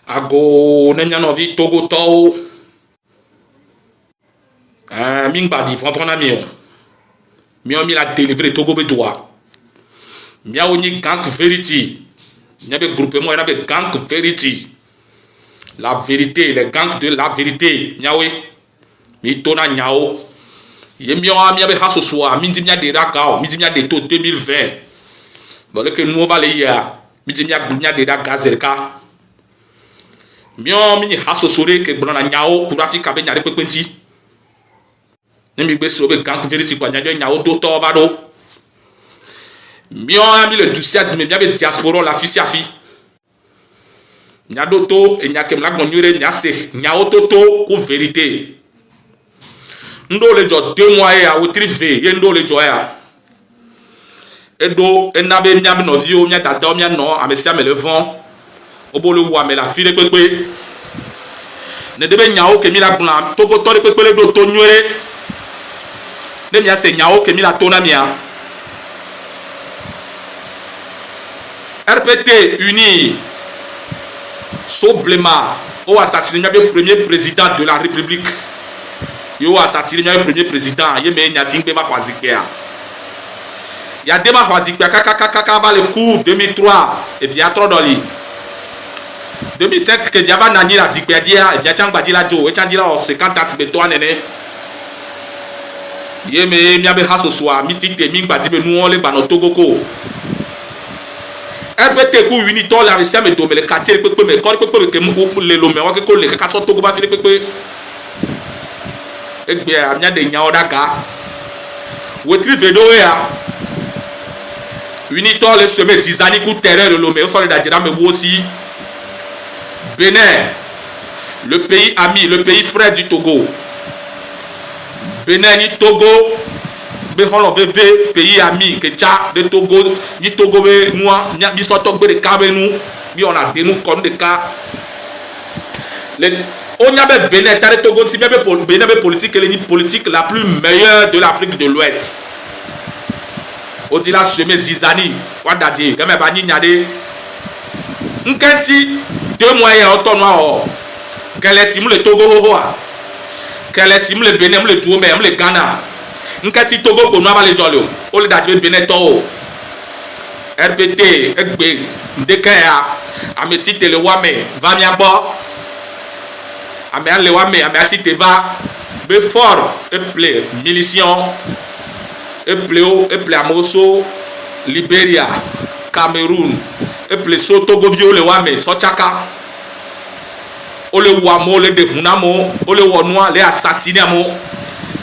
ago nenya novi Togo to mingba di fondona mi la délivrer Togo be doa mi a oni gang verity n'y be groupement y a be gang verity la vérité les gangs de la vérité nyawe mi tona nyao ye mi a be haso soa mi di mi a de raka mi di mi a de to 2020 bon le que nous va les ya mi di mi a de raka gazerka mio mini haso sore ke brana nyao kurafi ka be nyare pepenti nemi gbe so be gang verity kwa nyao do to va do mio ami le dusia de me be diaspora la fisi afi nyado to e nyake mla gnonyure nyase nyao toto ku vérité ndo le jo 2 mois ya o trivé ye ndo le jo ya edo enabe nyabe no vio nya dada mia no amesia me le vent obolo wa me la file pepe ne debe nyao ke mi la blan Togo to pepe le do to nyore ne mi ase nyao ke mi la tona mia RPT uni Soblema o assassiné le premier président de la République yo assassiné le premier président ye me nya singbe ma kwazikea ya dema kwazikea kaka va le coup 2003 et via trodoli 2005 que diaba nani la zikea dia via changba dila jo e chandila o 50 asbeto anene ye me mi abe haso soa mitite mi gba dibe nu on le bano Togo ko RPT ku uni to la resia me do me le quartier pepe me ko pepe ke mu le lo me wa ke ko le ka so Togo ba fi pepe egbe amia de nya odaka wetri vedo ya uni to le seme zizani ku terrain lo me o so le da jira me wo si Bénin, le pays ami, le pays frère du Togo. Bénin ni Togo, bébé pays ami que Tchad de Togo, ni Togo be moi, ni so Togo de Kabe nous, ni on a de nous comme des cas. On y a Bénin, t'as Togo, si bien Bénin politique, elle est politique la plus meilleure de l'Afrique de l'Ouest. On dit la semé Zizani, Wadadi, comme Bani Nyade. Nkanti 2 mois et un ton noir. Quel est le Togo quel est le Bénin, le Djoume, le Ghana. Nkanti Togo pour nous les jolio. On le date Bénin to. RPT, Ekbe, Ndekaya, Ameti Telewame, Vamiabo, Améan Lewame, Améati Teva, Befort, Eple, Milicion, Epleo, Eple Amoso, Libéria, Cameroun. Et puis so Togo vio le wame so chaka ole wamo le de hunamo ole wonwa le assassiner mo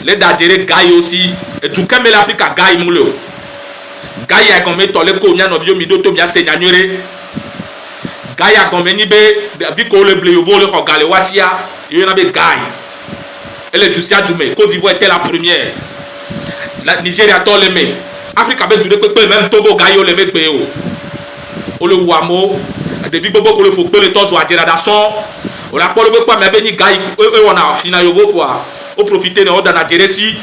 le dajere gaay aussi et tout comme l'Afrique a gaay mo le gaay a comme to le ko nya no vio mi do to mi ase nyanyore gaay a comme ni be bi ko le bleu vo le ko gale wasia yo na be gaay et le Dusia Djumé Côte d'Ivoire était la première la Nigeria to le me Afrique a be du pe même Togo gaay le me pe o le wamo depuis bobo ko le faut que le temps soit génération on a pas le pas mais ben ni gars on a fina yo quoi au profiter de dans Jérési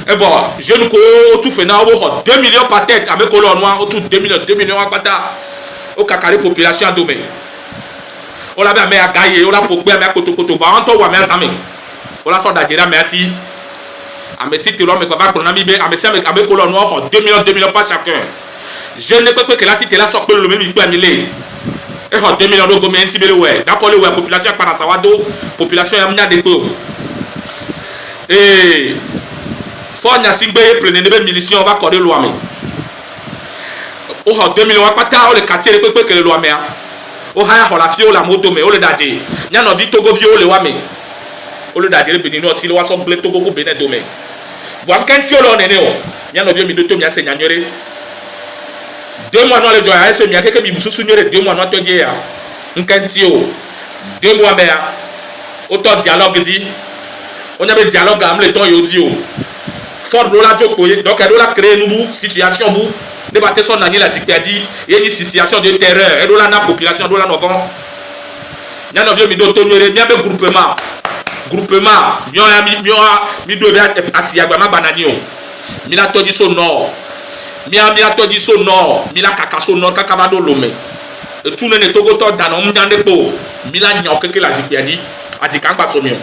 et bon jeune ko tout fait na o 2 millions par tête avec colon noir autour 2 millions à pata au kakari population à domaine on la mais à gailler on la faut que mais koto ba on to wa mais sami on la sort d'Algérie merci à mettre te l'homme ko va prendre mi be à monsieur avec colon noir 2 millions par chacun. Je ne peux pas que la tite là soit le même il peut annuler. Et 2 millions de gomme intibélé ouais. D'accord le ouais population par Sawado, population yamnya de peu. Et faut nya singbe plein de militions on va corder loi mais. Oh 2 millions pas ta le quartier peut pas que le loi mais. Oh ha la fio la moto mais o le dadje. Nya no vi Togo vio le wa mais. O le dadje le Bénin aussi le wa son blé Togo ko Bénin domaine. Bon quand si o lo nene o. Nya no vi mi do to mi ase nyanyore. 2 mois non le joie est mi akeke mi bususu nyore 2 mois non to je ya nkanti o 2 mois mais auto dialogue dit on a be dialogue am le ton yo di o fort do la joko donc elle doit créer nouveau situation bu débattre son nani la zikadi et une situation de terreur et do la na population do la novant nya no mi do to nyore mi be groupement mi do asia gba ma banani o mi na to di so no mi a to di so no mi la kaka so no kaka va do lome tout ne togo to dans on nyande po mila nyoke que la zipiadi adi kamba somio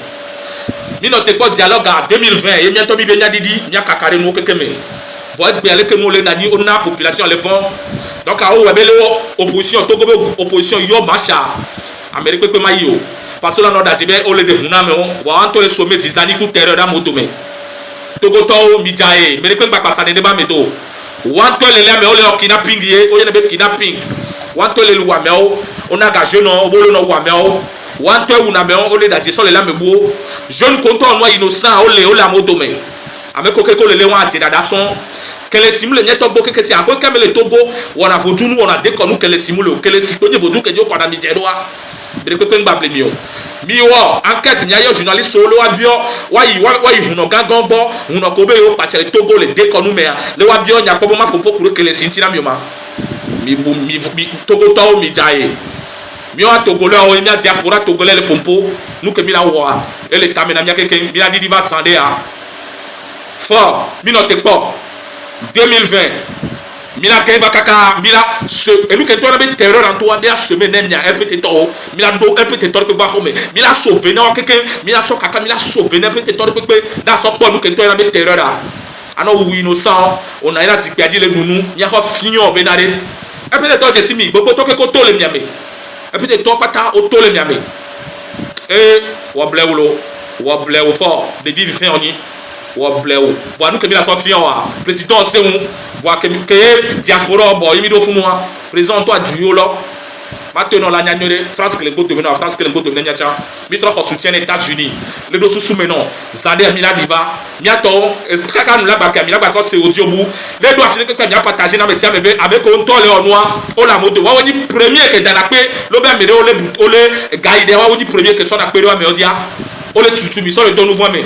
mi no te ko dialogue en 2020 et bientôt mi benya didi nya kakare no kekeme voit bien que nous le nani on a population les vont donc a o webele opposition togo opposition yo macha Amérique pe mayo parce que là no dati be o le de huna me o wa anto le sommet zizani ku terreur da moto me togo to mi jae Amérique pa pasane de ba meto wanto le le me o le kidnapping ye o yene be kidnapping wanto le luwa me o ona ga jeune o bolo no wa me o wanto e una me o le dati so le la me bo jeune content no innocent o le moto me ameko ke ko le wa ati dada son kele simule nyeto bo ke si akwe kamele tobo wana vodunu wana deko nu kele simule kele si konye vodu ke jo kwa na mijedoa bere pe ngba ble mi wo enquête mi ayo journaliste solo abio wa yi huno gangan bo huno ko be yo pa chere togo le deko nu me le wa bio nya ko ma fo pokuru kele sintina mi ma mi togo to mi jaye mi o togolais o mi diaspora togolais le pompo nu ke mi la wo e le tamena mi ke mi la di va sande a fort mi no te po 2020 mina kaiba kaka mila se elu ke tona be terreur en toi dia semaine nya rpt to mila do rpt to pe ba xome mila sauver na keke mila so kaka mila sauver na rpt to pe da so po lu ke tona be terreur ano wi innocent on a ila sikiadi le nunu nya ko finyo be na de rpt to je simi gbogbo to ke ko to le miame rpt to pata o to le miame wa blewlo fort de vivre fin oni wa bleu bo nous que la sofia président c'est un bo que diaspora bo yimi do funu président toi du lo maintenant la nyanyore France que le go dominer France que le go dominer nyacha mi trop soutien les États-Unis le do sous maintenant Zader Mila Diva miato kaka nous la baka Mila baka c'est audio bu les do afine que mia partager na mesia mebe avec on to le onwa o la moto wa woni premier que dans la paix lo ba mere o le gaide wa woni premier que so na paix wa me odia o le tutu mi so le don nous voir mais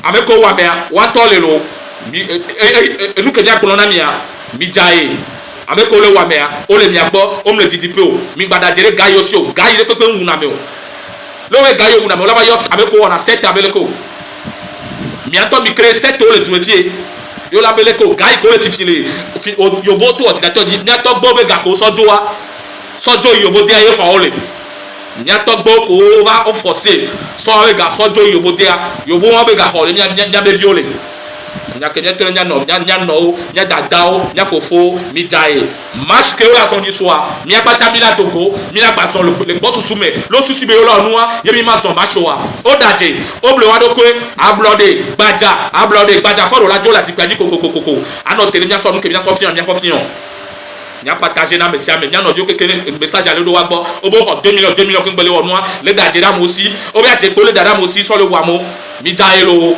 ameko wa me wa tolelo mi enu ke nya kolona mia mi jae ameko le wa me o le mia gbo o me didipe o mi gbada jere gayo si o gayi le pepe nguna me o lo we gayo nguna me la ba yo ameko ona 7 abeleko mi anto mi créer 7 o le tuetie yo la beleko gayi ko le fifile yo voto ordinateur di mi anto gbo be ga ko sojo yo vote aye pa ole nyato gbo ko va o forcer so we ga sojo yo vote yo vo be ga ho nya be viole nya ke nya nya dadao nya fofo mi jae match que la son du soir mi apata mi la togo mi la pason le boss soumet lo susi be yo la nuwa ye mi ma son match wa o daje o ble wa do ko ablode gbaja fo la jo la sipaji kokokoko ano tele nya so nu ke nya so fian nya partager na mesia me nya no jo kekele message ale do wa gbo o bo 2 millions kin gbele wonu le daje da mo si o bi aje ko le dada mo si so le wa mo mi jae lo